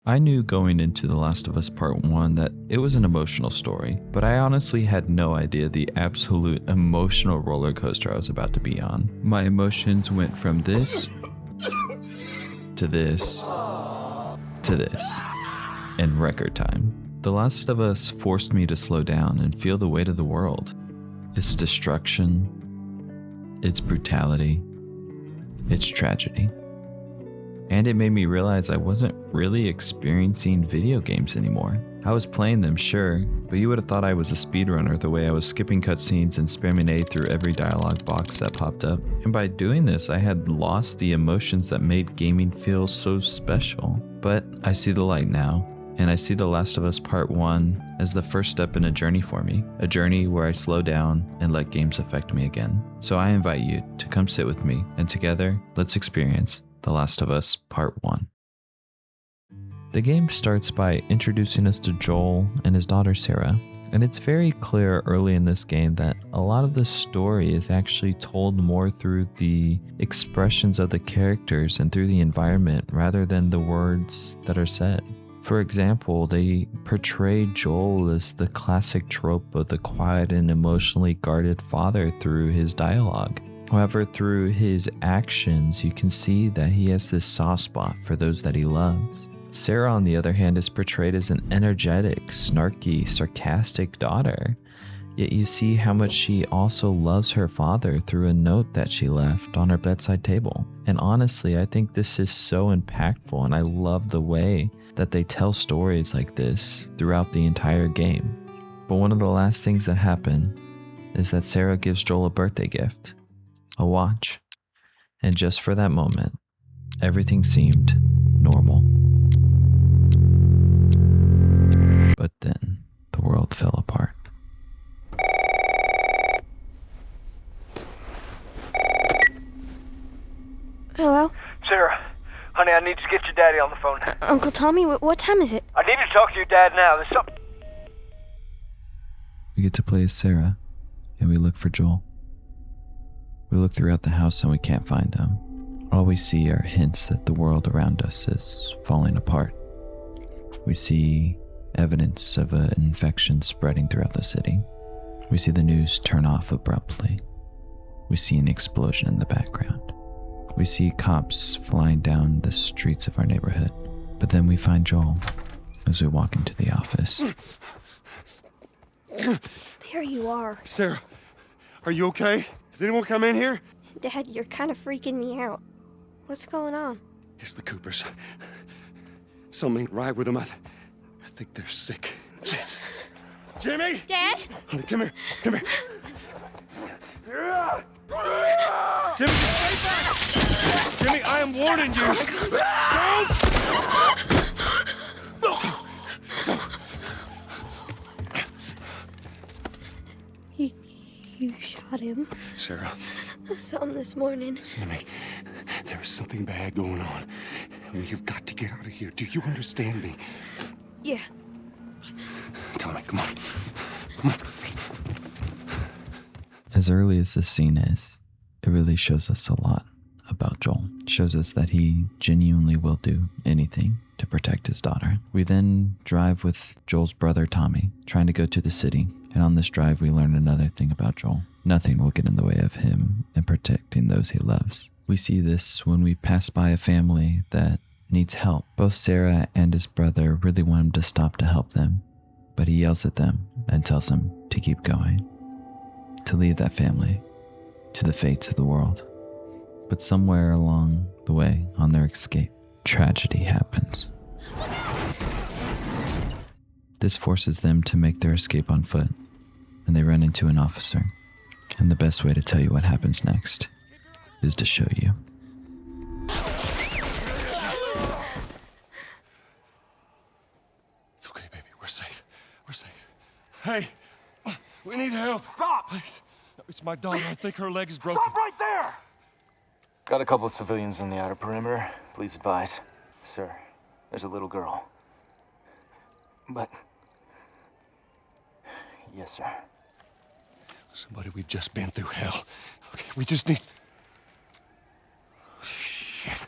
I knew going into The Last of Us Part 1 that it was an emotional story, but I honestly had no idea the absolute emotional roller coaster I was about to be on. My emotions went from this to this to this in record time. The Last of Us forced me to slow down and feel the weight of the world. Its destruction, its brutality, its tragedy. And it made me realize I wasn't really experiencing video games anymore. I was playing them, sure, but you would have thought I was a speedrunner the way I was skipping cutscenes and spamming A through every dialogue box that popped up. And by doing this, I had lost the emotions that made gaming feel so special. But I see the light now, and I see The Last of Us Part 1 as the first step in a journey for me, a journey where I slow down and let games affect me again. So I invite you to come sit with me, and together, let's experience The Last of Us Part 1. The game starts by introducing us to Joel and his daughter Sarah, and it's very clear early in this game that a lot of the story is actually told more through the expressions of the characters and through the environment rather than the words that are said. For example, they portray Joel as the classic trope of the quiet and emotionally guarded father through his dialogue. However, through his actions, you can see that he has this soft spot for those that he loves. Sarah, on the other hand, is portrayed as an energetic, snarky, sarcastic daughter. Yet you see how much she also loves her father through a note that she left on her bedside table. And honestly, I think this is so impactful, and I love the way that they tell stories like this throughout the entire game. But one of the last things that happen is that Sarah gives Joel a birthday gift. A watch. And just for that moment, everything seemed normal. But then the world fell apart. Hello? Sarah, honey, I need to get your daddy on the phone. Uncle Tommy, what time is it? I need to talk to your dad now. There's something... We get to play as Sarah, and we look for Joel. We look throughout the house and we can't find him. All we see are hints that the world around us is falling apart. We see evidence of an infection spreading throughout the city. We see the news turn off abruptly. We see an explosion in the background. We see cops flying down the streets of our neighborhood. But then we find Joel as we walk into the office. There you are. Sarah, are you okay? Has anyone come in here? Dad, you're kind of freaking me out. What's going on? It's the Coopers. Something ain't right with them. I think they're sick. Jimmy! Dad? Honey, come here. Come here. Jimmy, just stay back! Jimmy, I am warning you. You shot him. Sarah, I saw him this morning. listen to me. There is something bad going on. And we've got to get out of here. Do you understand me? Yeah. Tommy, come on. Come on. As early as this scene is, it really shows us a lot about Joel. It shows us that he genuinely will do anything to protect his daughter. We then drive with Joel's brother Tommy, trying to go to the city. And on this drive, we learn another thing about Joel. Nothing will get in the way of him and protecting those he loves. We see this when we pass by a family that needs help. Both Sarah and his brother really want him to stop to help them, but he yells at them and tells them to keep going, to leave that family to the fates of the world. But somewhere along the way, on their escape, tragedy happens. This forces them to make their escape on foot, and they run into an officer. And the best way to tell you what happens next is to show you. It's okay, baby. We're safe. We're safe. Hey, we need help. Stop! Please. It's my daughter. I think her leg is broken. Stop right there! Got a couple of civilians on the outer perimeter. Please advise. Sir, there's a little girl. But... Yes, sir. Somebody, we've just been through hell. Okay, we just need... Shit.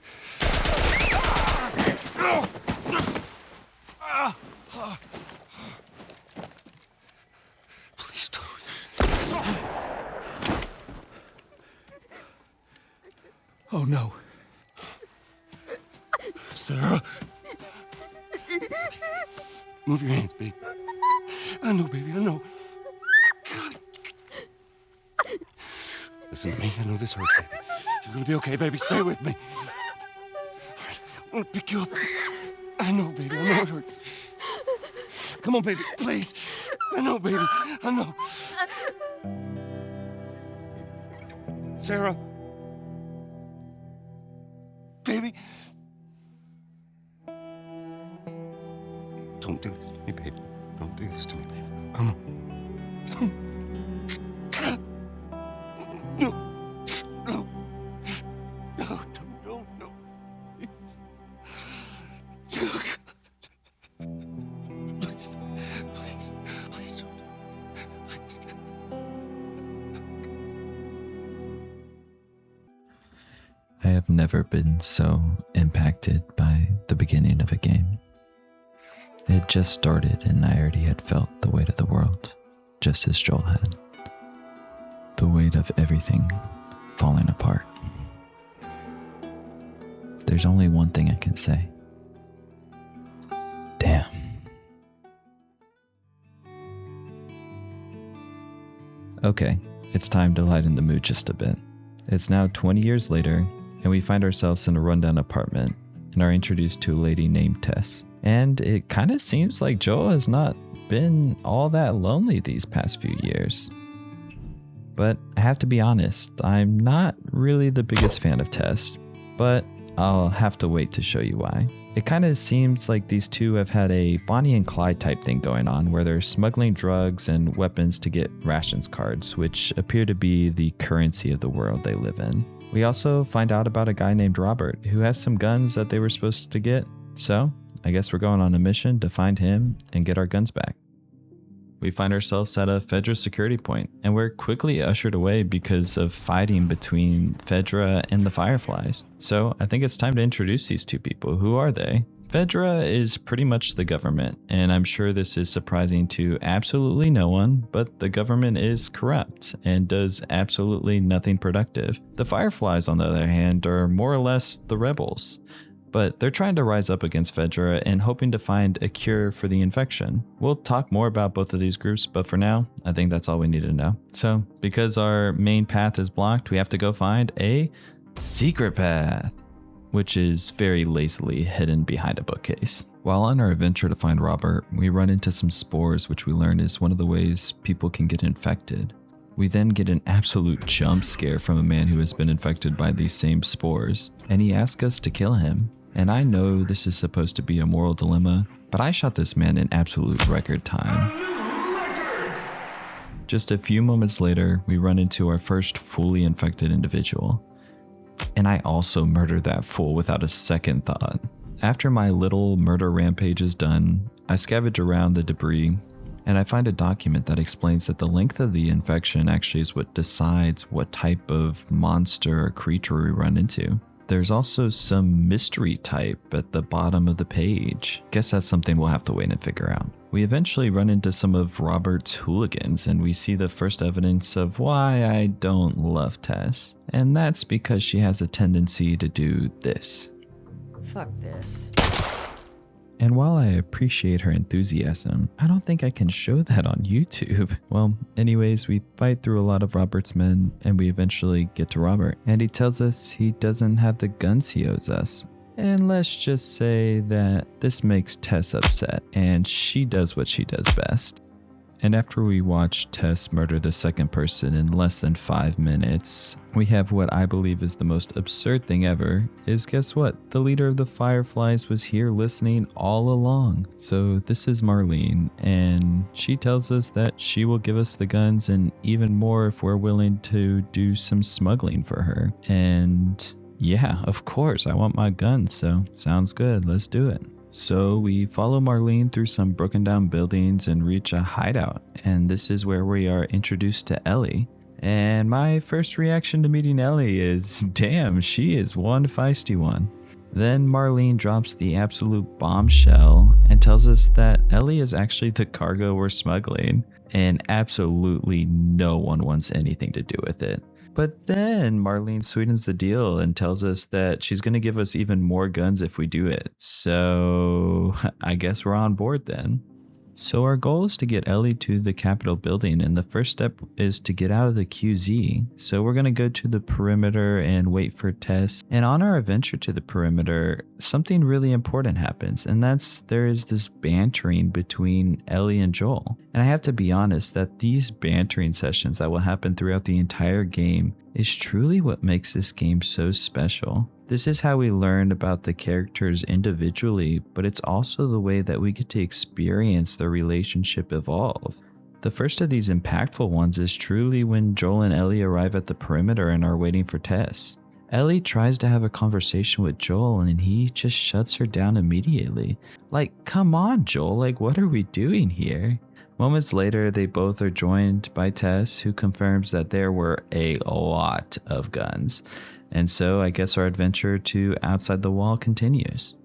know. Sarah. Move your hands, baby. I know, baby, I know. God. Listen to me. I know this hurts, baby. You're gonna be okay, baby. Stay with me. All right, I'm gonna pick you up. I know, baby. I know it hurts. Come on, baby, please. I know, baby. I know. Sarah. Baby. Don't do this to me, baby. Don't do this to me, baby. Come on. No. No. No, no, no. Please. Oh, God. Please. Please. Please don't. Please. I have never been so impacted by the beginning of a game. It had just started and I already had felt the weight of the world, just as Joel had. The weight of everything falling apart. There's only one thing I can say. Damn. Okay, it's time to lighten the mood just a bit. It's now 20 years later, and we find ourselves in a rundown apartment and are introduced to a lady named Tess. And it kind of seems like Joel has not been all that lonely these past few years. But I have to be honest, I'm not really the biggest fan of Tess, but I'll have to wait to show you why. It kind of seems like these two have had a Bonnie and Clyde type thing going on where they're smuggling drugs and weapons to get rations cards, which appear to be the currency of the world they live in. We also find out about a guy named Robert who has some guns that they were supposed to get, so I guess we're going on a mission to find him and get our guns back. We find ourselves at a Fedra security point, and we're quickly ushered away because of fighting between Fedra and the Fireflies. So I think it's time to introduce these two people. Who are they? Fedra is pretty much the government, and I'm sure this is surprising to absolutely no one, but the government is corrupt and does absolutely nothing productive. The Fireflies, on the other hand, are more or less the rebels. But they're trying to rise up against Fedra and hoping to find a cure for the infection. We'll talk more about both of these groups, but for now, I think that's all we need to know. So, because our main path is blocked, we have to go find a secret path, which is very lazily hidden behind a bookcase. While on our adventure to find Robert, we run into some spores, which we learn is one of the ways people can get infected. We then get an absolute jump scare from a man who has been infected by these same spores, and he asks us to kill him. And I know this is supposed to be a moral dilemma, but I shot this man in absolute record time. Just a few moments later, we run into our first fully infected individual. And I also murdered that fool without a second thought. After my little murder rampage is done, I scavenge around the debris, and I find a document that explains that the length of the infection actually is what decides what type of monster or creature we run into. There's also some mystery type at the bottom of the page. Guess that's something we'll have to wait and figure out. We eventually run into some of Robert's hooligans, and we see the first evidence of why I don't love Tess. And that's because she has a tendency to do this. Fuck this. And while I appreciate her enthusiasm, I don't think I can show that on YouTube. Well, anyways, we fight through a lot of Robert's men, and we eventually get to Robert. And he tells us he doesn't have the guns he owes us. And let's just say that this makes Tess upset, and she does what she does best. And after we watch Tess murder the second person in less than 5 minutes, we have what I believe is the most absurd thing ever, is guess what? The leader of the Fireflies was here listening all along. So this is Marlene, and she tells us that she will give us the guns and even more if we're willing to do some smuggling for her. And yeah, of course, I want my guns, so sounds good, let's do it. So we follow Marlene through some broken down buildings and reach a hideout, and this is where we are introduced to Ellie. And my first reaction to meeting Ellie is, damn, she is one feisty one. Then Marlene drops the absolute bombshell and tells us that Ellie is actually the cargo we're smuggling, and absolutely no one wants anything to do with it. But then Marlene sweetens the deal and tells us that she's going to give us even more guns if we do it. So I guess we're on board then. So our goal is to get Ellie to the Capitol building, and the first step is to get out of the QZ. So we're going to go to the perimeter and wait for Tess. And on our adventure to the perimeter, something really important happens, and that's there is this bantering between Ellie and Joel. And I have to be honest that these bantering sessions that will happen throughout the entire game is truly what makes this game so special. This is how we learn about the characters individually, but it's also the way that we get to experience their relationship evolve. The first of these impactful ones is truly when Joel and Ellie arrive at the perimeter and are waiting for Tess. Ellie tries to have a conversation with Joel and he just shuts her down immediately. Like, come on, Joel, like what are we doing here? Moments later, they both are joined by Tess, who confirms that there were a lot of guns. And so I guess our adventure to outside the wall continues.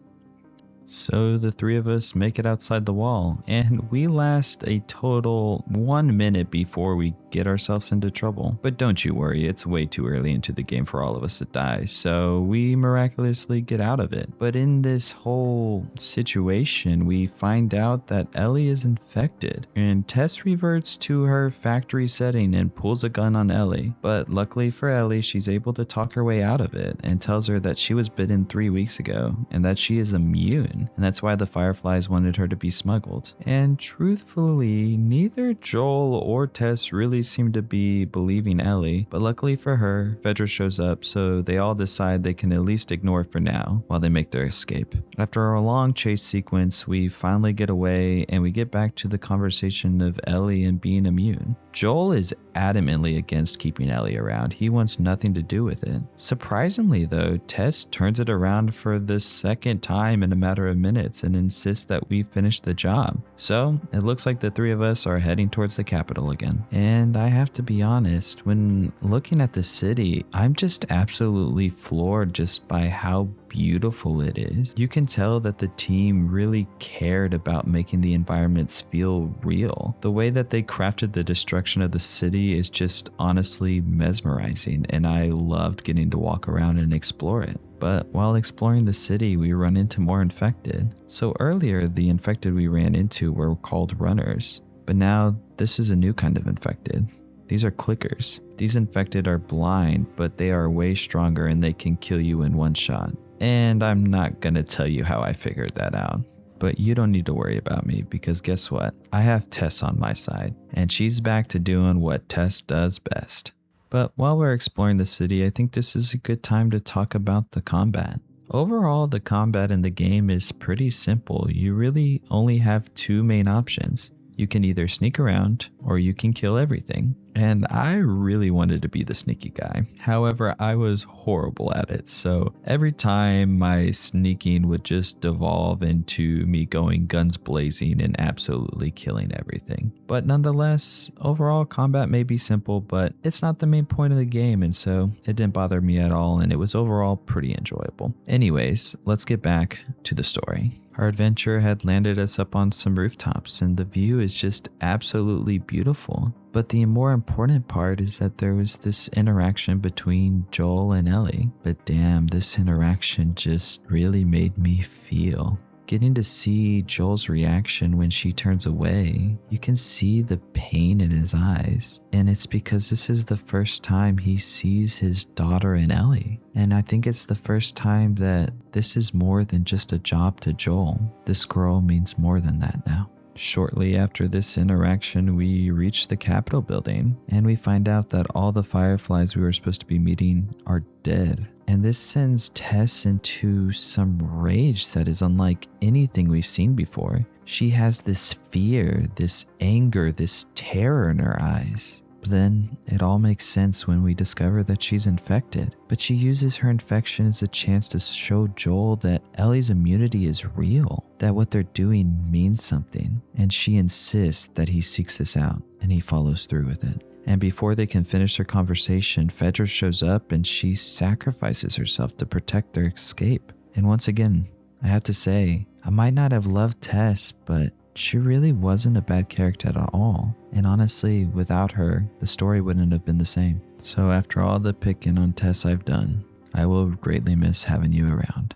So the three of us make it outside the wall, and we last a total 1 minute before we get ourselves into trouble. But don't you worry, it's way too early into the game for all of us to die, so we miraculously get out of it. But in this whole situation, we find out that Ellie is infected, and Tess reverts to her factory setting and pulls a gun on Ellie. But luckily for Ellie, she's able to talk her way out of it and tells her that she was bitten 3 weeks ago and that she is immune. And that's why the Fireflies wanted her to be smuggled. And truthfully, neither Joel or Tess really seem to be believing Ellie, but luckily for her, Fedra shows up, so they all decide they can at least ignore for now while they make their escape. After a long chase sequence, we finally get away and we get back to the conversation of Ellie and being immune. Joel is adamantly against keeping Ellie around. He wants nothing to do with it. Surprisingly though, Tess turns it around for the second time in a matter of minutes and insists that we finish the job. So it looks like the three of us are heading towards the Capitol again. And I have to be honest, when looking at the city, I'm just absolutely floored just by how beautiful it is. You can tell that the team really cared about making the environments feel real. The way that they crafted the destruction of the city is just honestly mesmerizing, and I loved getting to walk around and explore it. But while exploring the city, we run into more infected. So earlier, the infected we ran into were called runners, but now this is a new kind of infected. These are clickers. These infected are blind, but they are way stronger and they can kill you in one shot. And I'm not gonna tell you how I figured that out. But you don't need to worry about me because guess what? I have Tess on my side, and she's back to doing what Tess does best. But while we're exploring the city, I think this is a good time to talk about the combat. Overall, the combat in the game is pretty simple. You really only have two main options. You can either sneak around or you can kill everything. And I really wanted to be the sneaky guy. However, I was horrible at it. So every time my sneaking would just devolve into me going guns blazing and absolutely killing everything. But nonetheless, overall combat may be simple, but it's not the main point of the game. And so it didn't bother me at all. And it was overall pretty enjoyable. Anyways, let's get back to the story. Our adventure had landed us up on some rooftops and the view is just absolutely beautiful. But the more important part is that there was this interaction between Joel and Ellie. But damn, this interaction just really made me feel. Getting to see Joel's reaction when she turns away, you can see the pain in his eyes. And it's because this is the first time he sees his daughter and Ellie. And I think it's the first time that this is more than just a job to Joel. This girl means more than that now. Shortly after this interaction, we reach the Capitol building and we find out that all the Fireflies we were supposed to be meeting are dead. And this sends Tess into some rage that is unlike anything we've seen before. She has this fear, this anger, this terror in her eyes. But then it all makes sense when we discover that she's infected. But she uses her infection as a chance to show Joel that Ellie's immunity is real, that what they're doing means something. And she insists that he seeks this out and he follows through with it. And before they can finish their conversation, Fedra shows up and she sacrifices herself to protect their escape. And once again, I have to say, I might not have loved Tess, but she really wasn't a bad character at all. And honestly, without her, the story wouldn't have been the same. So after all the picking on Tess I've done, I will greatly miss having you around.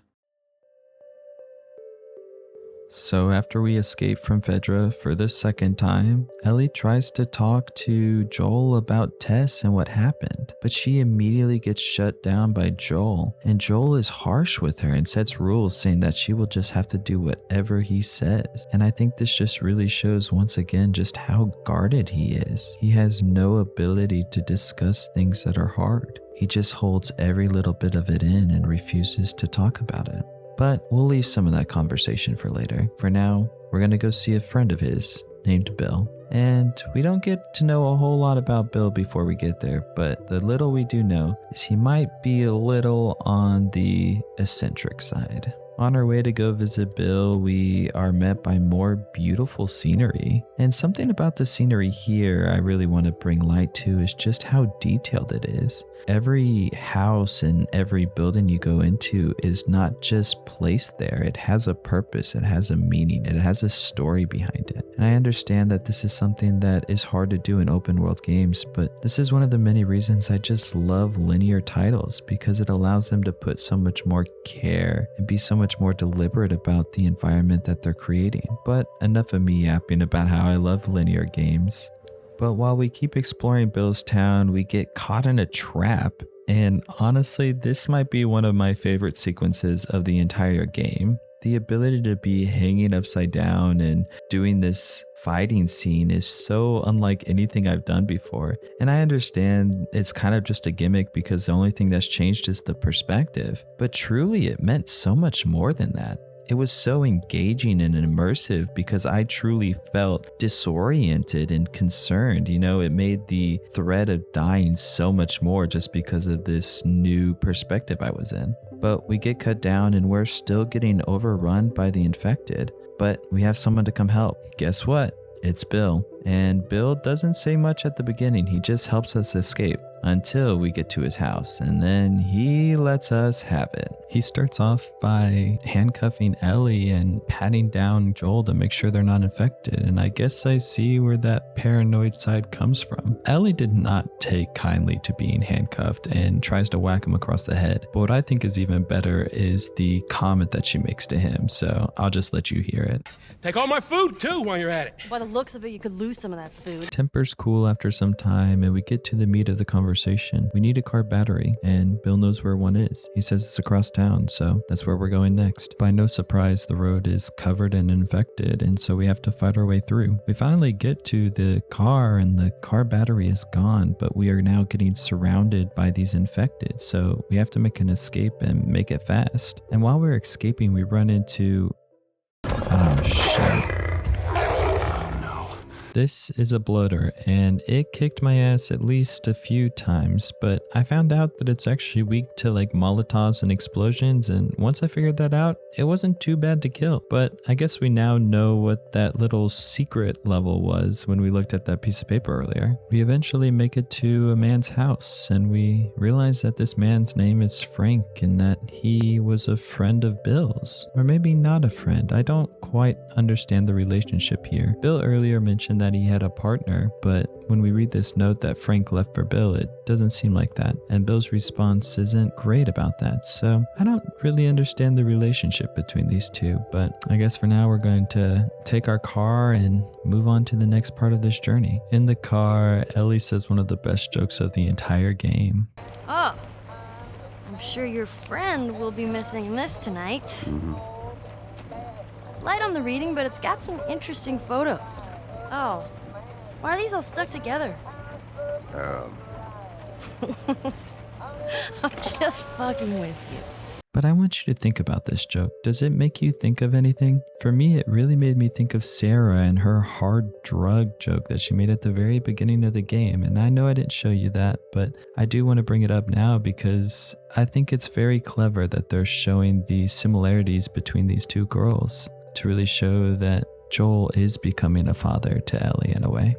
So after we escape from Fedra for the second time, Ellie tries to talk to Joel about Tess and what happened, but she immediately gets shut down by Joel, and Joel is harsh with her and sets rules saying that she will just have to do whatever he says. And I think this just really shows once again just how guarded he is. He has no ability to discuss things that are hard. He just holds every little bit of it in and refuses to talk about it. But we'll leave some of that conversation for later. For now, we're going to go see a friend of his named Bill. And we don't get to know a whole lot about Bill before we get there, but the little we do know is he might be a little on the eccentric side. On our way to go visit Bill, we are met by more beautiful scenery. And something about the scenery here I really want to bring light to is just how detailed it is. Every house and every building you go into is not just placed there. It has a purpose, it has a meaning, it has a story behind it. And I understand that this is something that is hard to do in open world games, but this is one of the many reasons I just love linear titles, because it allows them to put so much more care and be so much more deliberate about the environment that they're creating. But enough of me yapping about how I love linear games. But while we keep exploring Bill's town, we get caught in a trap. And honestly, this might be one of my favorite sequences of the entire game. The ability to be hanging upside down and doing this fighting scene is so unlike anything I've done before. And I understand it's kind of just a gimmick because the only thing that's changed is the perspective. But truly, it meant so much more than that. It was so engaging and immersive because I truly felt disoriented and concerned. You know, it made the threat of dying so much more just because of this new perspective I was in. But we get cut down and we're still getting overrun by the infected. But we have someone to come help. Guess what? It's Bill. And Bill doesn't say much at the beginning. He just helps us escape until we get to his house, and then he lets us have it. He starts off by handcuffing Ellie and patting down Joel to make sure they're not infected, and I guess I see where that paranoid side comes from. Ellie did not take kindly to being handcuffed and tries to whack him across the head, but what I think is even better is the comment that she makes to him, so I'll just let you hear it. Take all my food too while you're at it. By the looks of it, you could lose some of that food. Tempers cool after some time, and we get to the meat of the conversation. We need a car battery, and Bill knows where one is. He says it's across town, so that's where we're going next. By no surprise, the road is covered and infected, and so we have to fight our way through. We finally get to the car, and the car battery is gone, but we are now getting surrounded by these infected, so we have to make an escape and make it fast. And while we're escaping, we run into... oh, shit. This is a bloater, and it kicked my ass at least a few times, but I found out that it's actually weak to like Molotovs and explosions, and once I figured that out, it wasn't too bad to kill. But I guess we now know what that little secret level was when we looked at that piece of paper earlier. We eventually make it to a man's house, and we realize that this man's name is Frank, and that he was a friend of Bill's. Or maybe not a friend, I don't quite understand the relationship here. Bill earlier mentioned that he had a partner, but when we read this note that Frank left for Bill, it doesn't seem like that, and Bill's response isn't great about that, so I don't really understand the relationship between these two. But I guess for now we're going to take our car and move on to the next part of this journey. In the car, Ellie says one of the best jokes of the entire game. Oh, I'm sure your friend will be missing this tonight. Light on the reading, but it's got some interesting photos. Oh, why are these all stuck together? I'm just fucking with you. But I want you to think about this joke. Does it make you think of anything? For me, it really made me think of Sarah and her hard drug joke that she made at the very beginning of the game. And I know I didn't show you that, but I do want to bring it up now because I think it's very clever that they're showing the similarities between these two girls to really show that Joel is becoming a father to Ellie in a way.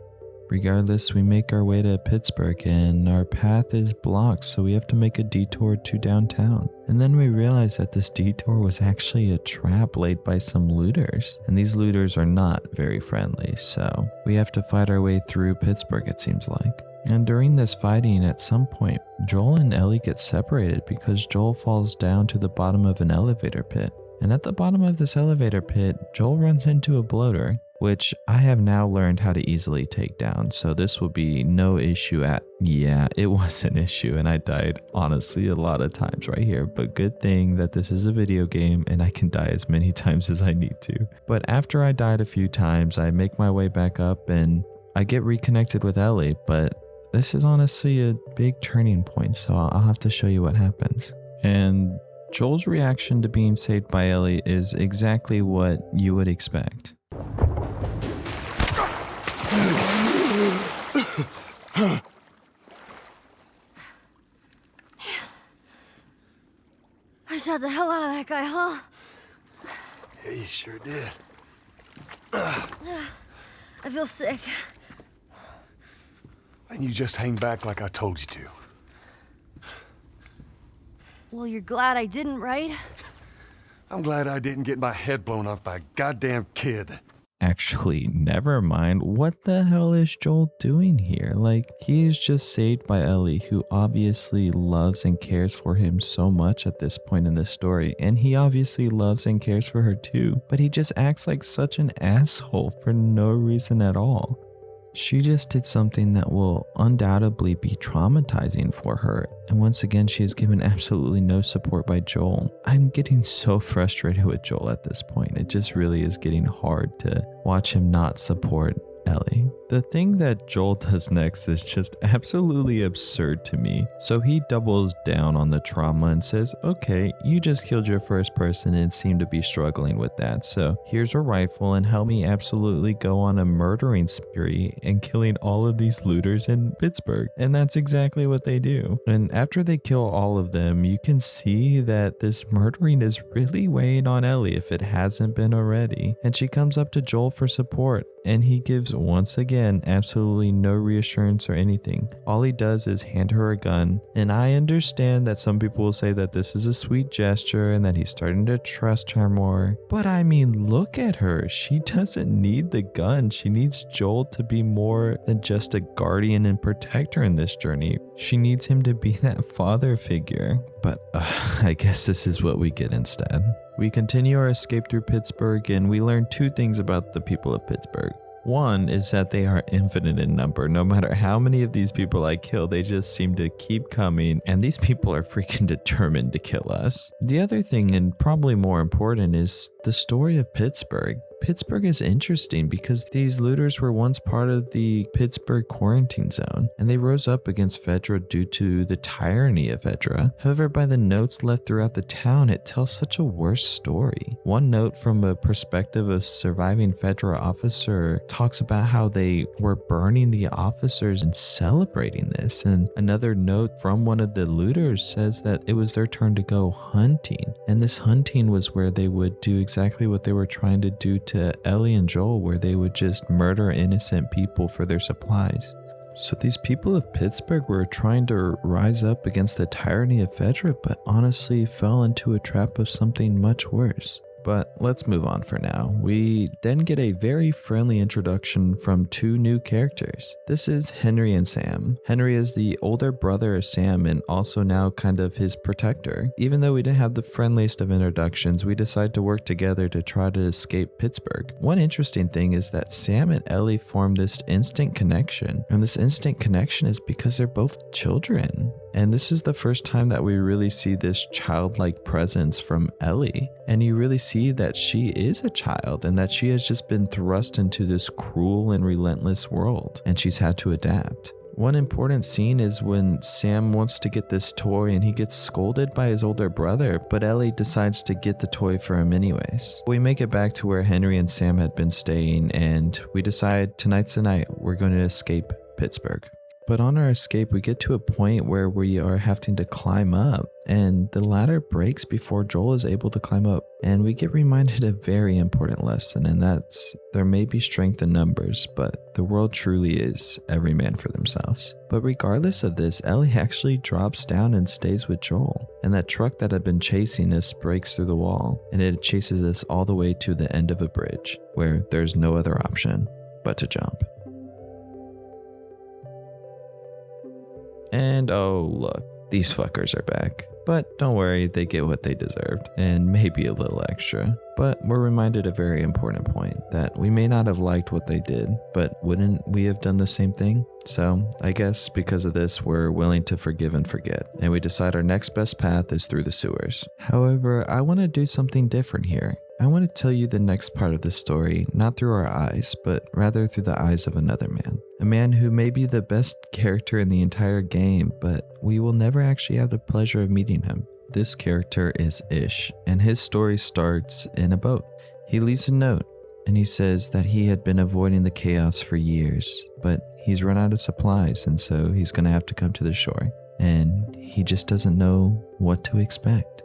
Regardless, we make our way to Pittsburgh and our path is blocked, so we have to make a detour to downtown. And then we realize that this detour was actually a trap laid by some looters. And these looters are not very friendly, so we have to fight our way through Pittsburgh, it seems like. And during this fighting, at some point, Joel and Ellie get separated because Joel falls down to the bottom of an elevator pit. And at the bottom of this elevator pit, Joel runs into a bloater, which I have now learned how to easily take down. So this will be no issue yeah, it was an issue and I died honestly a lot of times right here. But good thing that this is a video game and I can die as many times as I need to. But after I died a few times, I make my way back up and I get reconnected with Ellie. But this is honestly a big turning point, so I'll have to show you what happens. And Joel's reaction to being saved by Ellie is exactly what you would expect. I shot the hell out of that guy, huh? Yeah, you sure did. I feel sick. And you just hang back like I told you to. Well, you're glad I didn't, right? I'm glad I didn't get my head blown off by a goddamn kid. Actually, never mind. What the hell is Joel doing here? Like, he is just saved by Ellie, who obviously loves and cares for him so much at this point in the story. And he obviously loves and cares for her too. But he just acts like such an asshole for no reason at all. She just did something that will undoubtedly be traumatizing for her, and once again she is given absolutely no support by Joel. I'm getting so frustrated with Joel at this point. It just really is getting hard to watch him not support Ellie. The thing that Joel does next is just absolutely absurd to me. So he doubles down on the trauma and says, okay, you just killed your first person and seem to be struggling with that. So here's a rifle and help me absolutely go on a murdering spree and killing all of these looters in Pittsburgh. And that's exactly what they do. And after they kill all of them, you can see that this murdering is really weighing on Ellie if it hasn't been already. And she comes up to Joel for support, and he gives once again absolutely no reassurance or anything. All he does is hand her a gun, and I understand that some people will say that this is a sweet gesture and that he's starting to trust her more, but I mean, look at her. She doesn't need the gun. She needs Joel to be more than just a guardian and protector in this journey. She needs him to be that father figure. But I guess this is what we get instead. We continue our escape through Pittsburgh, and we learn two things about the people of Pittsburgh. One is that they are infinite in number. No matter how many of these people I kill, they just seem to keep coming, and these people are freaking determined to kill us. The other thing, and probably more important, is the story of Pittsburgh. Pittsburgh is interesting because these looters were once part of the Pittsburgh quarantine zone, and they rose up against Fedra due to the tyranny of Fedra. However, by the notes left throughout the town, it tells such a worse story. One note from a perspective of surviving Fedra officer talks about how they were burning the officers and celebrating this, and another note from one of the looters says that it was their turn to go hunting, and this hunting was where they would do exactly what they were trying to do to Ellie and Joel, where they would just murder innocent people for their supplies. So these people of Pittsburgh were trying to rise up against the tyranny of Fedra, but honestly fell into a trap of something much worse. But let's move on for now. We then get a very friendly introduction from two new characters. This is Henry and Sam. Henry is the older brother of Sam and also now kind of his protector. Even though we didn't have the friendliest of introductions, we decide to work together to try to escape Pittsburgh. One interesting thing is that Sam and Ellie form this instant connection, and this instant connection is because they're both children. And this is the first time that we really see this childlike presence from Ellie. And you really see that she is a child and that she has just been thrust into this cruel and relentless world, and she's had to adapt. One important scene is when Sam wants to get this toy and he gets scolded by his older brother, but Ellie decides to get the toy for him anyways. We make it back to where Henry and Sam had been staying, and we decide tonight's the night we're going to escape Pittsburgh. But on our escape, we get to a point where we are having to climb up, and the ladder breaks before Joel is able to climb up. And we get reminded a very important lesson, and that's there may be strength in numbers, but the world truly is every man for themselves. But regardless of this, Ellie actually drops down and stays with Joel. And that truck that had been chasing us breaks through the wall, and it chases us all the way to the end of a bridge, where there's no other option but to jump. And oh look, these fuckers are back. But don't worry, they get what they deserved, and maybe a little extra. But we're reminded a very important point, that we may not have liked what they did, but wouldn't we have done the same thing? So I guess because of this, we're willing to forgive and forget, and we decide our next best path is through the sewers. However, I want to do something different here. I want to tell you the next part of the story, not through our eyes, but rather through the eyes of another man. A man who may be the best character in the entire game, but we will never actually have the pleasure of meeting him. This character is Ish, and his story starts in a boat. He leaves a note, and he says that he had been avoiding the chaos for years, but he's run out of supplies, and so he's going to have to come to the shore. And he just doesn't know what to expect.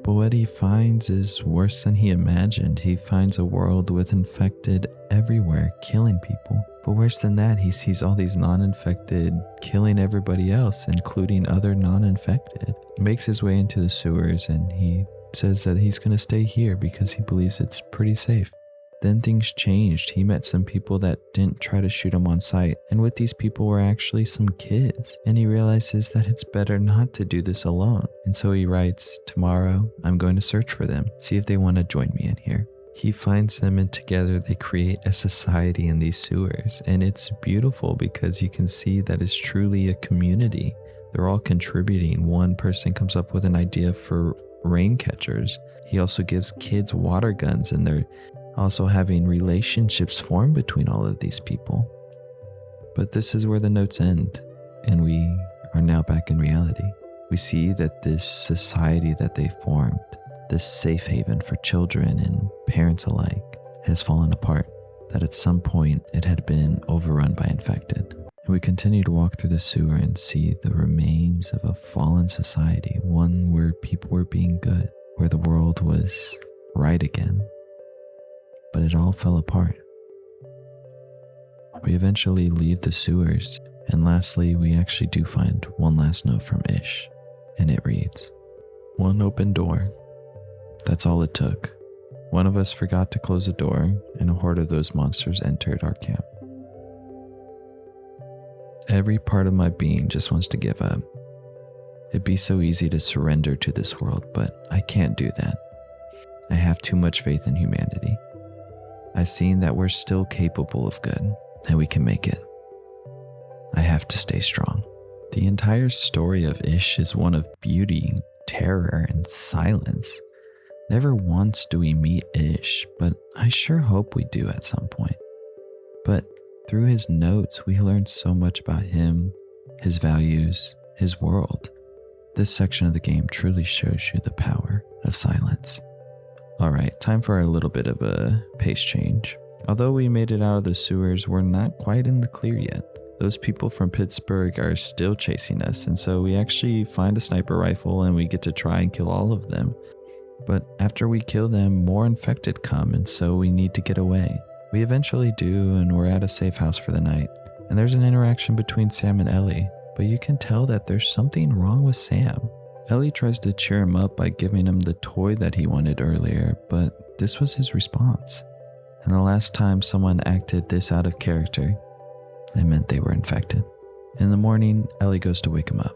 But what he finds is worse than he imagined. He finds a world with infected everywhere, killing people. But worse than that, he sees all these non-infected killing everybody else, including other non-infected. He makes his way into the sewers, and he says that he's going to stay here because he believes it's pretty safe. Then things changed. He met some people that didn't try to shoot him on sight, and with these people were actually some kids, and he realizes that it's better not to do this alone. And so he writes, "Tomorrow, I'm going to search for them, see if they want to join me in here." He finds them, and together they create a society in these sewers, and it's beautiful because you can see that it's truly a community. They're all contributing. One person comes up with an idea for rain catchers. He also gives kids water guns, and they're also having relationships form between all of these people. But this is where the notes end, and we are now back in reality. We see that this society that they formed, this safe haven for children and parents alike, has fallen apart, that at some point it had been overrun by infected. And we continue to walk through the sewer and see the remains of a fallen society, one where people were being good, where the world was right again. But it all fell apart. We eventually leave the sewers, and lastly, we actually do find one last note from Ish, and it reads, "One open door. That's all it took. One of us forgot to close the door, and a horde of those monsters entered our camp. Every part of my being just wants to give up. It'd be so easy to surrender to this world, but I can't do that. I have too much faith in humanity. I've seen that we're still capable of good, and we can make it. I have to stay strong." The entire story of Ish is one of beauty, terror, and silence. Never once do we meet Ish, but I sure hope we do at some point. But through his notes, we learn so much about him, his values, his world. This section of the game truly shows you the power of silence. Alright, time for a little bit of a pace change. Although we made it out of the sewers, we're not quite in the clear yet. Those people from Pittsburgh are still chasing us, and so we actually find a sniper rifle and we get to try and kill all of them. But after we kill them, more infected come, and so we need to get away. We eventually do, and we're at a safe house for the night. And there's an interaction between Sam and Ellie, but you can tell that there's something wrong with Sam. Ellie tries to cheer him up by giving him the toy that he wanted earlier, but this was his response. And the last time someone acted this out of character, it meant they were infected. In the morning, Ellie goes to wake him up,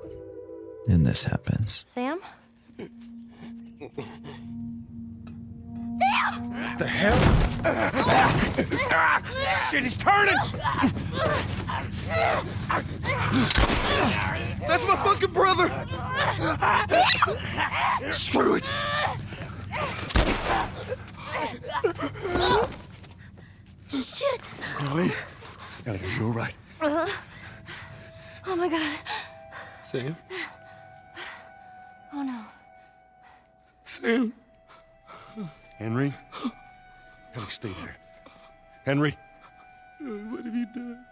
and this happens. Sam? The hell? Shit, he's turning! That's my fucking brother! Screw it! Shit! Ellie? Ellie, are you alright? Oh my god. Sam? Oh no. Sam? Henry? Ellie, stay there. Henry? What have you done?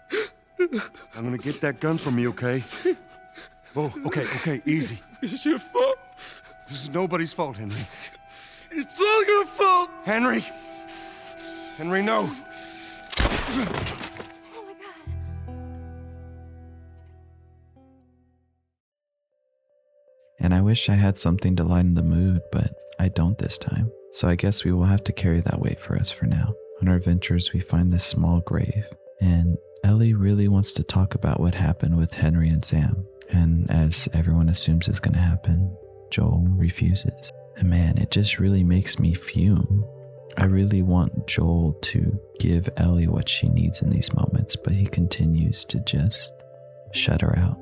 I'm gonna get that gun from you, okay? Oh, okay, easy. This is your fault. This is nobody's fault, Henry. It's all your fault. Henry! Henry, no! Oh my god. And I wish I had something to lighten the mood, but I don't this time. So I guess we will have to carry that weight for us for now. On our adventures, we find this small grave, and Ellie really wants to talk about what happened with Henry and Sam. And as everyone assumes is going to happen, Joel refuses. And man, it just really makes me fume. I really want Joel to give Ellie what she needs in these moments, but he continues to just shut her out.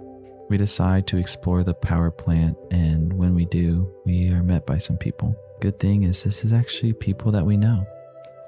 We decide to explore the power plant, and when we do, we are met by some people. Good thing is this is actually people that we know.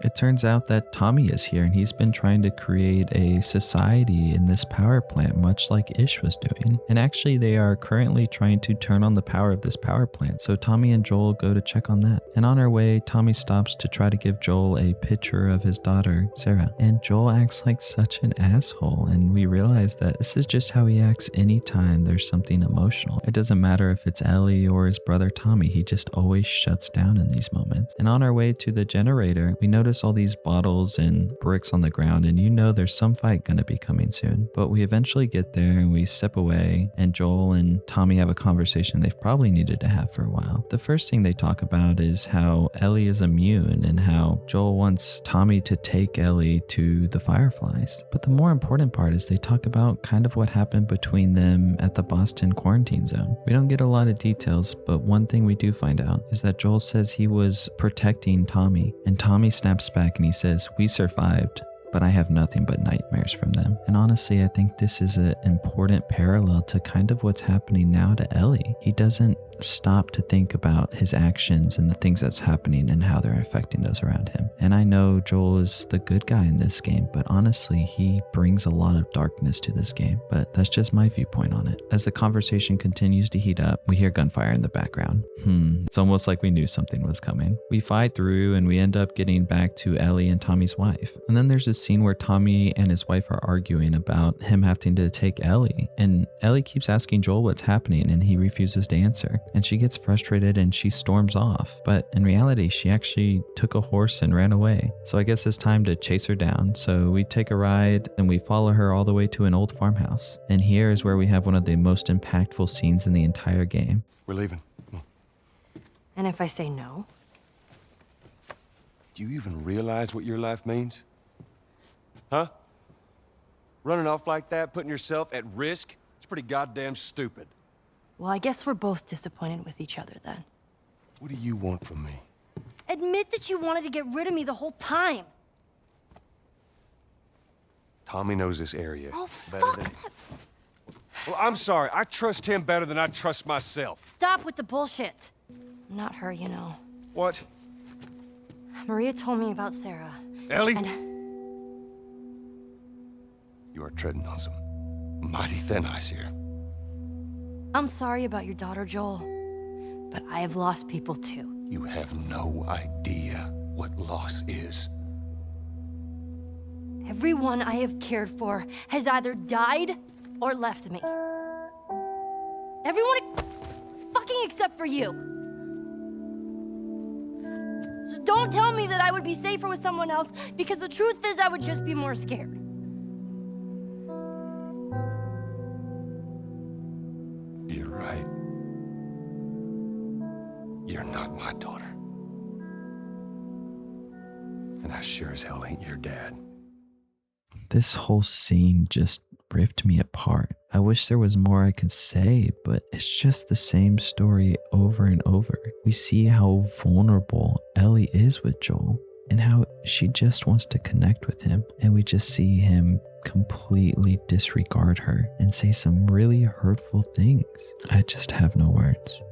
It turns out that Tommy is here, and he's been trying to create a society in this power plant, much like Ish was doing. And actually, they are currently trying to turn on the power of this power plant. So Tommy and Joel go to check on that. And on our way, Tommy stops to try to give Joel a picture of his daughter, Sarah. And Joel acts like such an asshole. And we realize that this is just how he acts anytime there's something emotional. It doesn't matter if it's Ellie or his brother Tommy, he just always shuts down in these moments. And on our way to the generator, we notice all these bottles and bricks on the ground, and you know there's some fight gonna be coming soon. But we eventually get there and we step away, and Joel and Tommy have a conversation they've probably needed to have for a while. The first thing they talk about is how Ellie is immune and how Joel wants Tommy to take Ellie to the Fireflies. But the more important part is they talk about kind of what happened between them at the Boston quarantine zone. We don't get a lot of details, but one thing we do find out is that Joel says he was protecting Tommy, and Tommy snaps back and he says, "We survived, but I have nothing but nightmares from them." And honestly, I think this is an important parallel to kind of what's happening now to Ellie. He doesn't stop to think about his actions and the things that's happening and how they're affecting those around him. And I know Joel is the good guy in this game, but honestly, he brings a lot of darkness to this game. But that's just my viewpoint on it. As the conversation continues to heat up, we hear gunfire in the background. It's almost like we knew something was coming. We fight through and we end up getting back to Ellie and Tommy's wife. And then there's this scene where Tommy and his wife are arguing about him having to take Ellie. And Ellie keeps asking Joel what's happening and he refuses to answer. And she gets frustrated and she storms off. But in reality, she actually took a horse and ran away. So I guess it's time to chase her down. So we take a ride and we follow her all the way to an old farmhouse. And here is where we have one of the most impactful scenes in the entire game. We're leaving. Come on. And if I say no? Do you even realize what your life means? Huh? Running off like that, putting yourself at risk? It's pretty goddamn stupid. Well, I guess we're both disappointed with each other then. What do you want from me? Admit that you wanted to get rid of me the whole time. Tommy knows this area. Oh, better fuck than... that. Well, I'm sorry. I trust him better than I trust myself. Stop with the bullshit. I'm not her, you know. What? Maria told me about Sarah. Ellie? And You are treading on some mighty thin ice here. I'm sorry about your daughter, Joel. But I have lost people too. You have no idea what loss is. Everyone I have cared for has either died or left me. Everyone fucking except for you. So don't tell me that I would be safer with someone else, because the truth is I would just be more scared. You're right. You're not my daughter. And I sure as hell ain't your dad. This whole scene just ripped me apart. I wish there was more I could say, but it's just the same story over and over. We see how vulnerable Ellie is with Joel and how she just wants to connect with him. And we just see him completely disregard her and say some really hurtful things. I just have no words.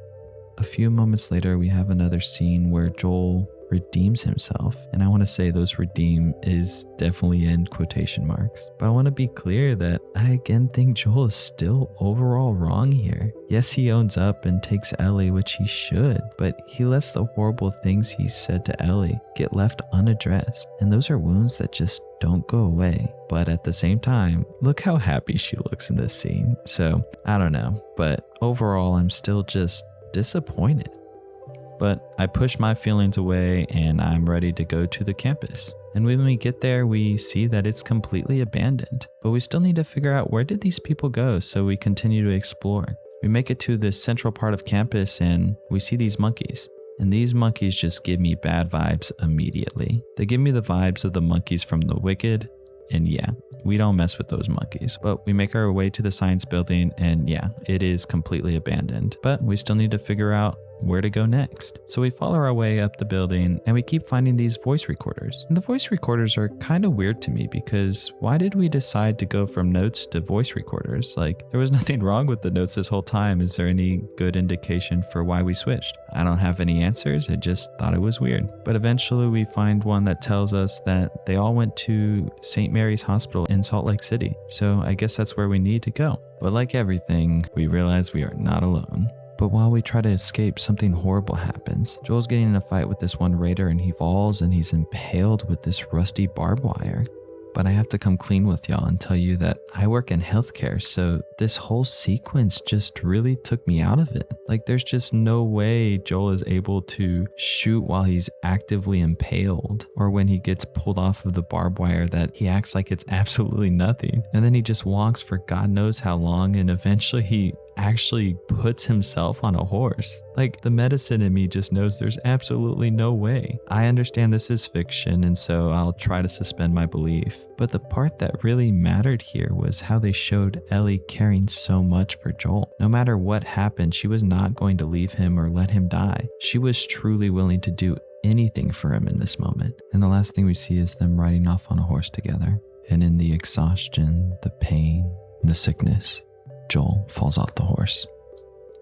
A few moments later, we have another scene where Joel redeems himself. And I want to say those redeem is definitely in quotation marks. But I want to be clear that I again think Joel is still overall wrong here. Yes, he owns up and takes Ellie, which he should, but he lets the horrible things he said to Ellie get left unaddressed. And those are wounds that just don't go away. But at the same time, look how happy she looks in this scene. So I don't know, but overall, I'm still just disappointed. But I push my feelings away and I'm ready to go to the campus. And when we get there, we see that it's completely abandoned. But we still need to figure out, where did these people go? So we continue to explore. We make it to the central part of campus and we see these monkeys. And these monkeys just give me bad vibes immediately. They give me the vibes of the monkeys from The Wicked, And yeah, we don't mess with those monkeys. But we make our way to the science building, and yeah, it is completely abandoned. But we still need to figure out where to go next. So we follow our way up the building and we keep finding these voice recorders. And the voice recorders are kind of weird to me because why did we decide to go from notes to voice recorders? Like, there was nothing wrong with the notes this whole time. Is there any good indication for why we switched? I don't have any answers. I just thought it was weird. But eventually we find one that tells us that they all went to St. Mary's Hospital in Salt Lake City. So I guess that's where we need to go. But like everything, we realize we are not alone. But while we try to escape, something horrible happens. Joel's getting in a fight with this one raider and he falls and he's impaled with this rusty barbed wire. But I have to come clean with y'all and tell you that I work in healthcare, so this whole sequence just really took me out of it. Like, there's just no way Joel is able to shoot while he's actively impaled, or when he gets pulled off of the barbed wire that he acts like it's absolutely nothing. And then he just walks for God knows how long, and eventually he actually puts himself on a horse. Like, the medicine in me just knows there's absolutely no way. I understand this is fiction, and so I'll try to suspend my belief. But the part that really mattered here was how they showed Ellie caring so much for Joel. No matter what happened, she was not going to leave him or let him die. She was truly willing to do anything for him in this moment. And the last thing we see is them riding off on a horse together. And in the exhaustion, the pain, the sickness, Joel falls off the horse.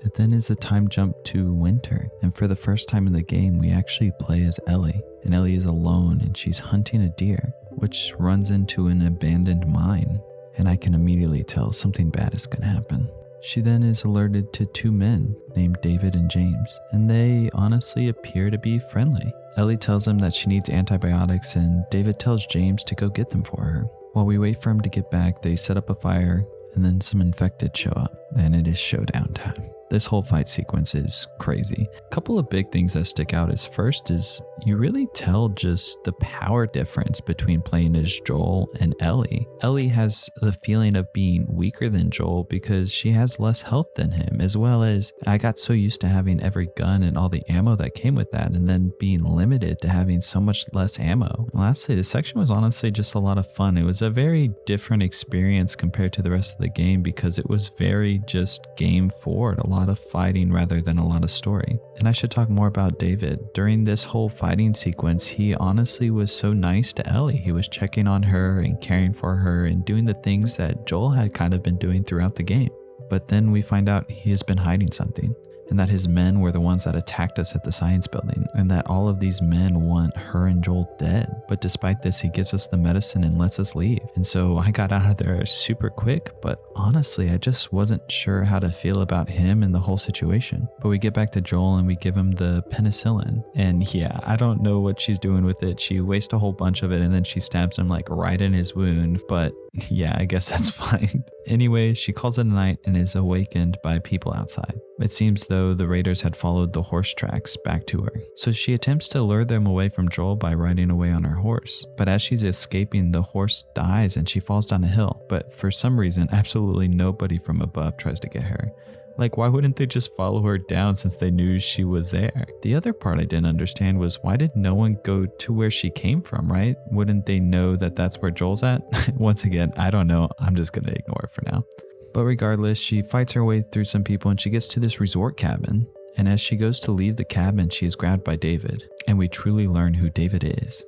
It then is a time jump to winter, and for the first time in the game, we actually play as Ellie. And Ellie is alone and she's hunting a deer, which runs into an abandoned mine. And I can immediately tell something bad is going to happen. She then is alerted to two men named David and James, and they honestly appear to be friendly. Ellie tells them that she needs antibiotics, and David tells James to go get them for her. While we wait for him to get back, they set up a fire, and then some infected show up, and it is showdown time. This whole fight sequence is crazy. A couple of big things that stick out is first is you really tell just the power difference between playing as Joel and Ellie. Ellie has the feeling of being weaker than Joel because she has less health than him, as well as I got so used to having every gun and all the ammo that came with that, and then being limited to having so much less ammo. And lastly, the section was honestly just a lot of fun. It was a very different experience compared to the rest of the game because it was very just game forward, a lot of fighting rather than a lot of story. And I should talk more about David. During this whole fighting sequence, he honestly was so nice to Ellie. He was checking on her and caring for her and doing the things that Joel had kind of been doing throughout the game. But then we find out he has been hiding something, and that his men were the ones that attacked us at the science building, and that all of these men want her and Joel dead. But despite this, he gives us the medicine and lets us leave. And so I got out of there super quick, but honestly, I just wasn't sure how to feel about him and the whole situation. But we get back to Joel and we give him the penicillin. And yeah, I don't know what she's doing with it. She wastes a whole bunch of it and then she stabs him like right in his wound. But yeah, I guess that's fine. Anyway, she calls it a night and is awakened by people outside. It seems though the raiders had followed the horse tracks back to her. So she attempts to lure them away from Joel by riding away on her horse. But as she's escaping, the horse dies and she falls down a hill. But for some reason, absolutely nobody from above tries to get her. Like, why wouldn't they just follow her down since they knew she was there? The other part I didn't understand was why did no one go to where she came from, right? Wouldn't they know that that's where Joel's at? Once again, I don't know. I'm just going to ignore it for now. But regardless, she fights her way through some people and she gets to this resort cabin. And as she goes to leave the cabin, she is grabbed by David. And we truly learn who David is.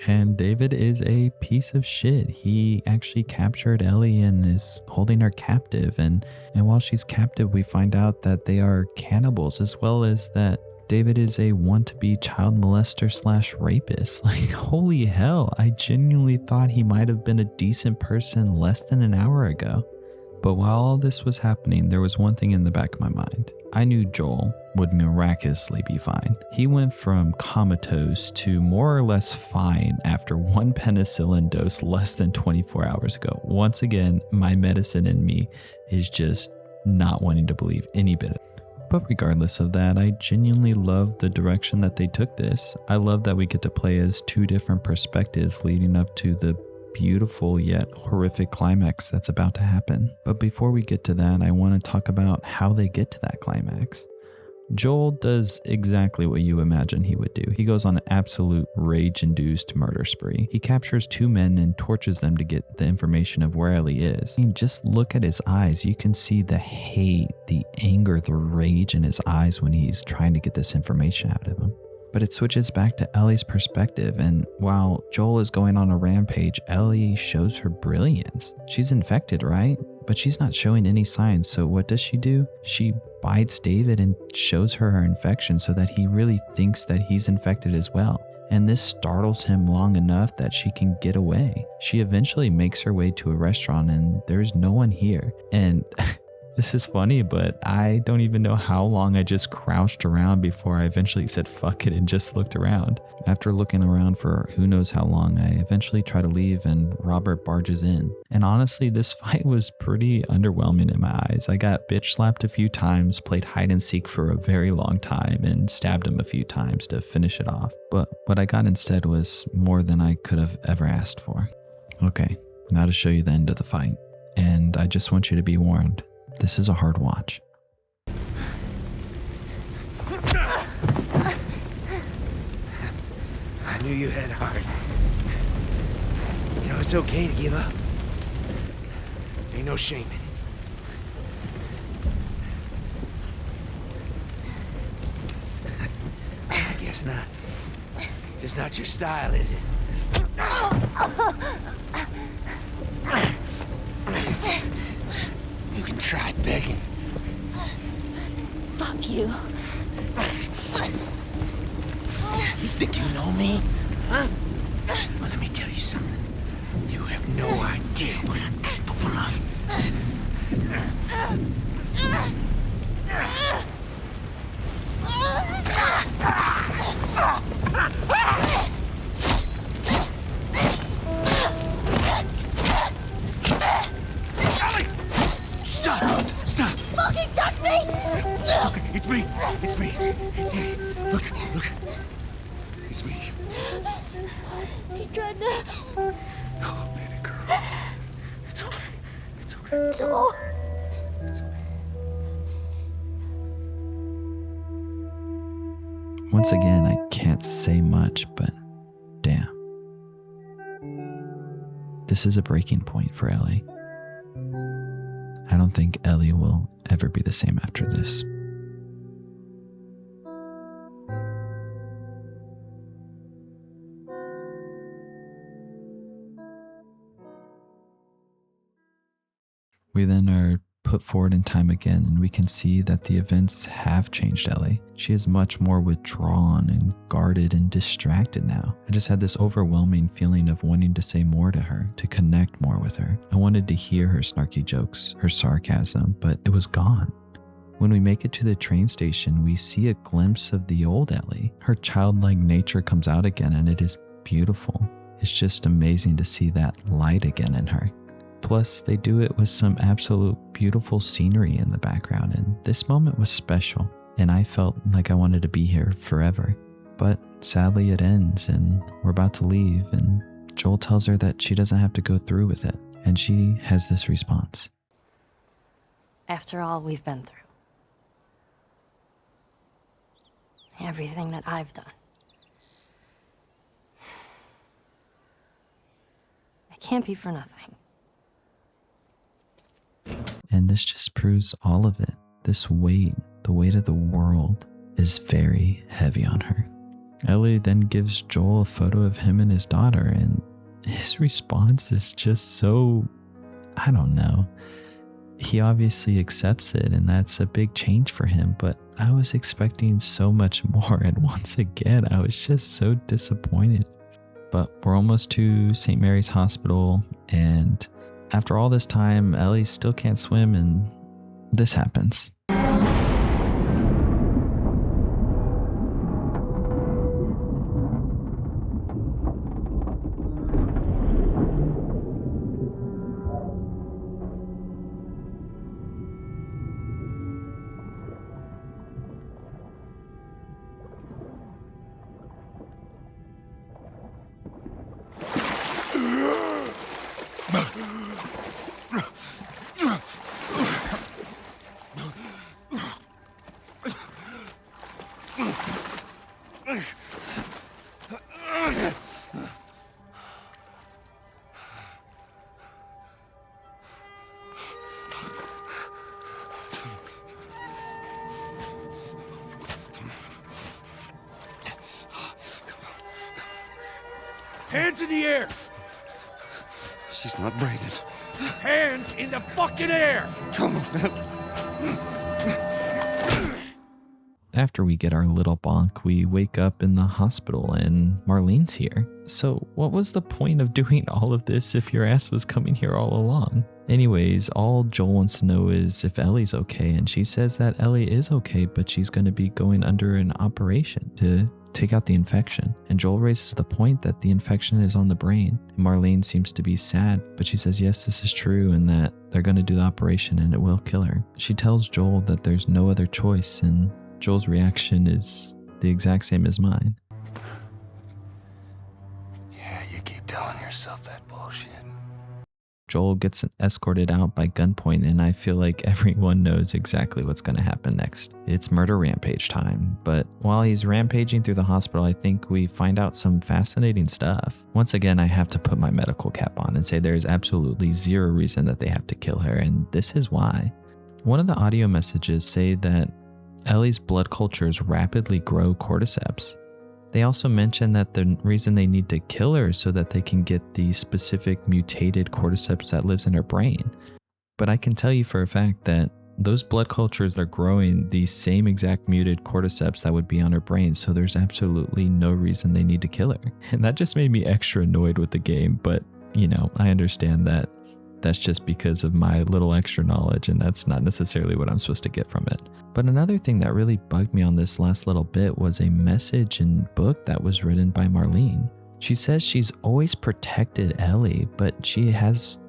And David is a piece of shit. He actually captured Ellie and is holding her captive. And while she's captive, we find out that they are cannibals, as well as that David is a want-to-be child molester / rapist. Like, holy hell, I genuinely thought he might have been a decent person less than an hour ago. But while all this was happening, there was one thing in the back of my mind. I knew Joel would miraculously be fine. He went from comatose to more or less fine after one penicillin dose less than 24 hours ago. Once again, my medicine in me is just not wanting to believe any bit of it. But regardless of that, I genuinely love the direction that they took this. I love that we get to play as two different perspectives leading up to the beautiful yet horrific climax that's about to happen. But before we get to that, I want to talk about how they get to that climax. Joel does exactly what you imagine he would do. He goes on an absolute rage-induced murder spree. He captures 2 men and tortures them to get the information of where Ellie is. I mean, just look at his eyes. You can see the hate, the anger, the rage in his eyes when he's trying to get this information out of him. But it switches back to Ellie's perspective, and while Joel is going on a rampage, Ellie shows her brilliance. She's infected, right? But she's not showing any signs, so what does she do? She bites David and shows her infection so that he really thinks that he's infected as well. And this startles him long enough that she can get away. She eventually makes her way to a restaurant and there's no one here. And this is funny, but I don't even know how long I just crouched around before I eventually said fuck it and just looked around. After looking around for who knows how long, I eventually try to leave and Robert barges in. And honestly, this fight was pretty underwhelming in my eyes. I got bitch slapped a few times, played hide and seek for a very long time, and stabbed him a few times to finish it off. But what I got instead was more than I could have ever asked for. Okay, now to show you the end of the fight. And I just want you to be warned. This is a hard watch. I knew you had heart. You know, it's okay to give up. Ain't no shame in it. I guess not. Just not your style, is it? You can try begging. Fuck you. You think you know me? Huh? Well, let me tell you something. You have no idea what I'm capable of. Ellie! Stop! Stop! Fucking touch me! It's okay. It's me. It's me. It's me. Look. It's me. He tried to... Oh, baby girl. It's okay. It's okay. Joel. It's okay. Once again, I can't say much, but damn. This is a breaking point for Ellie. I don't think Ellie will ever be the same after this. We then are put forward in time again, and we can see that the events have changed Ellie. She is much more withdrawn and guarded and distracted now. I just had this overwhelming feeling of wanting to say more to her, to connect more with her. I wanted to hear her snarky jokes, her sarcasm, but it was gone. When we make it to the train station, we see a glimpse of the old Ellie. Her childlike nature comes out again, and it is beautiful. It's just amazing to see that light again in her. Plus, they do it with some absolute beautiful scenery in the background, and this moment was special, and I felt like I wanted to be here forever. But sadly it ends, and we're about to leave, and Joel tells her that she doesn't have to go through with it, and she has this response. After all we've been through. Everything that I've done. It can't be for nothing. And this just proves all of it. This weight, the weight of the world, is very heavy on her. Ellie then gives Joel a photo of him and his daughter, and his response is just so, I don't know. He obviously accepts it, and that's a big change for him, but I was expecting so much more, and once again, I was just so disappointed. But we're almost to St. Mary's Hospital, and after all this time, Ellie still can't swim, and this happens. Hands in the air! She's not breathing. Hands in the fucking air! Come on, Ellie. After we get our little bonk, we wake up in the hospital and Marlene's here. So what was the point of doing all of this if your ass was coming here all along? Anyways, all Joel wants to know is if Ellie's okay, and she says that Ellie is okay, but she's going to be going under an operation to take out the infection. And Joel raises the point that the infection is on the brain. Marlene seems to be sad, but she says yes, this is true, and that they're going to do the operation and it will kill her. She tells Joel that there's no other choice, and Joel's reaction is the exact same as mine. Yeah, you keep telling yourself that bullshit. Joel gets escorted out by gunpoint, and I feel like everyone knows exactly what's going to happen next. It's murder rampage time, but while he's rampaging through the hospital, I think we find out some fascinating stuff. Once again, I have to put my medical cap on and say there's absolutely zero reason that they have to kill her, and this is why. One of the audio messages say that Ellie's blood cultures rapidly grow cordyceps. They also mention that the reason they need to kill her is so that they can get the specific mutated cordyceps that lives in her brain. But I can tell you for a fact that those blood cultures are growing the same exact muted cordyceps that would be on her brain, so there's absolutely no reason they need to kill her. And that just made me extra annoyed with the game, but you know, I understand that that's just because of my little extra knowledge, and that's not necessarily what I'm supposed to get from it. But another thing that really bugged me on this last little bit was a message and book that was written by Marlene. She says she's always protected Ellie, but she has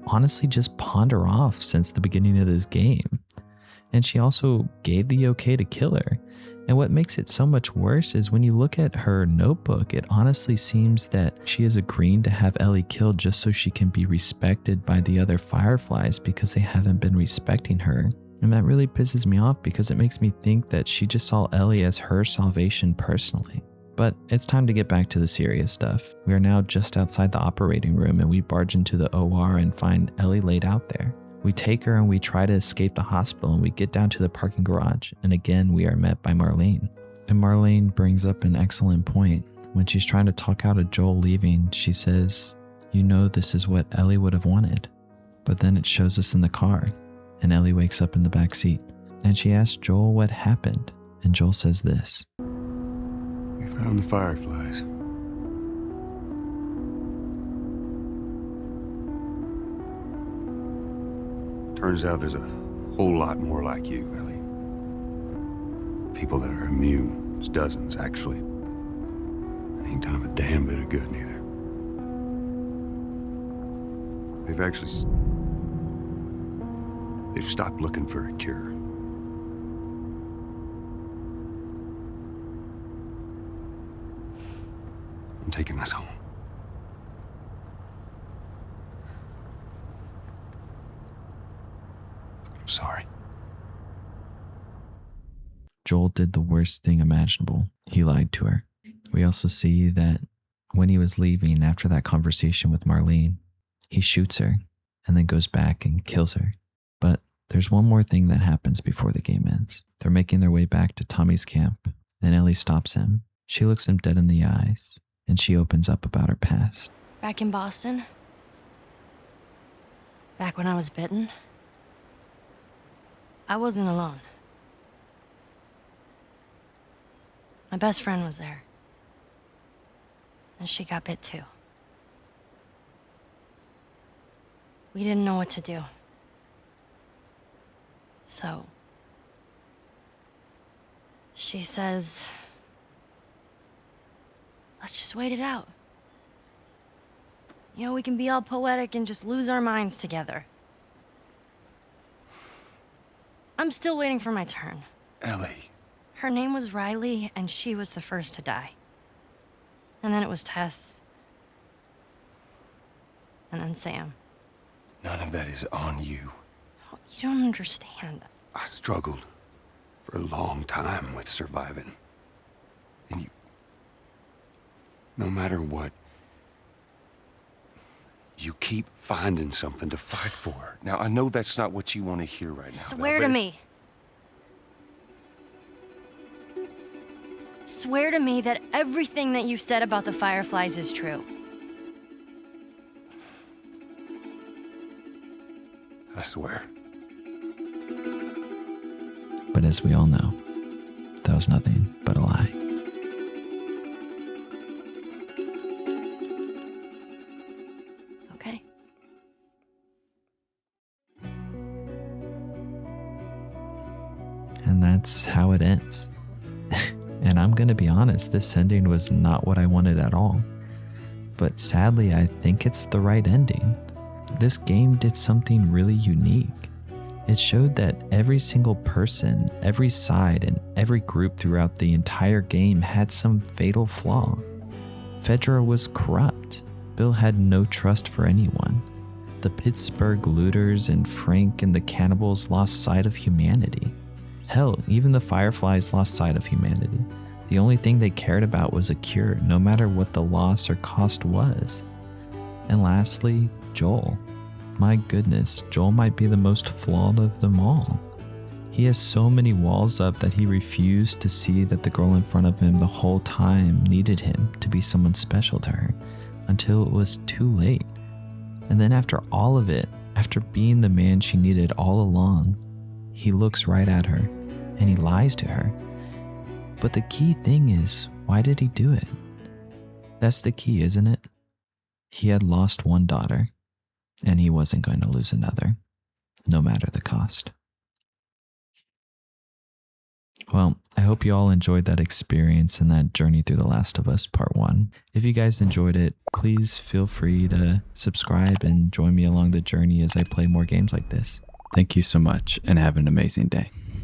honestly just pawned her off since the beginning of this game. And she also gave the okay to kill her. And what makes it so much worse is when you look at her notebook, it honestly seems that she is agreeing to have Ellie killed just so she can be respected by the other Fireflies because they haven't been respecting her. And that really pisses me off because it makes me think that she just saw Ellie as her salvation personally. But it's time to get back to the serious stuff. We are now just outside the operating room, and we barge into the OR and find Ellie laid out there. We take her and we try to escape the hospital, and we get down to the parking garage, and again we are met by Marlene. And Marlene brings up an excellent point. When she's trying to talk out of Joel leaving, she says, "You know this is what Ellie would have wanted." But then it shows us in the car, and Ellie wakes up in the back seat, and she asks Joel what happened, and Joel says this. We found the Fireflies. Turns out there's a whole lot more like you, Ellie. People that are immune. There's dozens, actually. And ain't done them a damn bit of good, neither. They've stopped looking for a cure. I'm taking us home. I'm sorry. Joel did the worst thing imaginable. He lied to her. We also see that when he was leaving after that conversation with Marlene, he shoots her and then goes back and kills her. But there's one more thing that happens before the game ends. They're making their way back to Tommy's camp, and Ellie stops him. She looks him dead in the eyes, and she opens up about her past. Back in Boston? Back when I was bitten? I wasn't alone. My best friend was there. And she got bit too. We didn't know what to do. So, she says, let's just wait it out. You know, we can be all poetic and just lose our minds together. I'm still waiting for my turn. Ellie. Her name was Riley, and she was the first to die. And then it was Tess. And then Sam. None of that is on you. Oh, you don't understand. I struggled for a long time with surviving. And you... No matter what, you keep finding something to fight for. Now, I know that's not what you want to hear right now. Swear to me. Swear to me that everything that you said about the Fireflies is true. I swear. But as we all know, that was nothing but a lie. Okay. And that's how it ends. And I'm gonna be honest, this ending was not what I wanted at all. But sadly, I think it's the right ending. This game did something really unique. It showed that every single person, every side, and every group throughout the entire game had some fatal flaw. Fedra was corrupt. Bill had no trust for anyone. The Pittsburgh looters and Frank and the cannibals lost sight of humanity. Hell, even the Fireflies lost sight of humanity. The only thing they cared about was a cure, no matter what the loss or cost was. And lastly, Joel. My goodness, Joel might be the most flawed of them all. He has so many walls up that he refused to see that the girl in front of him the whole time needed him to be someone special to her, until it was too late. And then after all of it, after being the man she needed all along, he looks right at her and he lies to her. But the key thing is, why did he do it? That's the key, isn't it? He had lost one daughter, and he wasn't going to lose another, no matter the cost. Well, I hope you all enjoyed that experience and that journey through The Last of Us Part 1. If you guys enjoyed it, please feel free to subscribe and join me along the journey as I play more games like this. Thank you so much, and have an amazing day.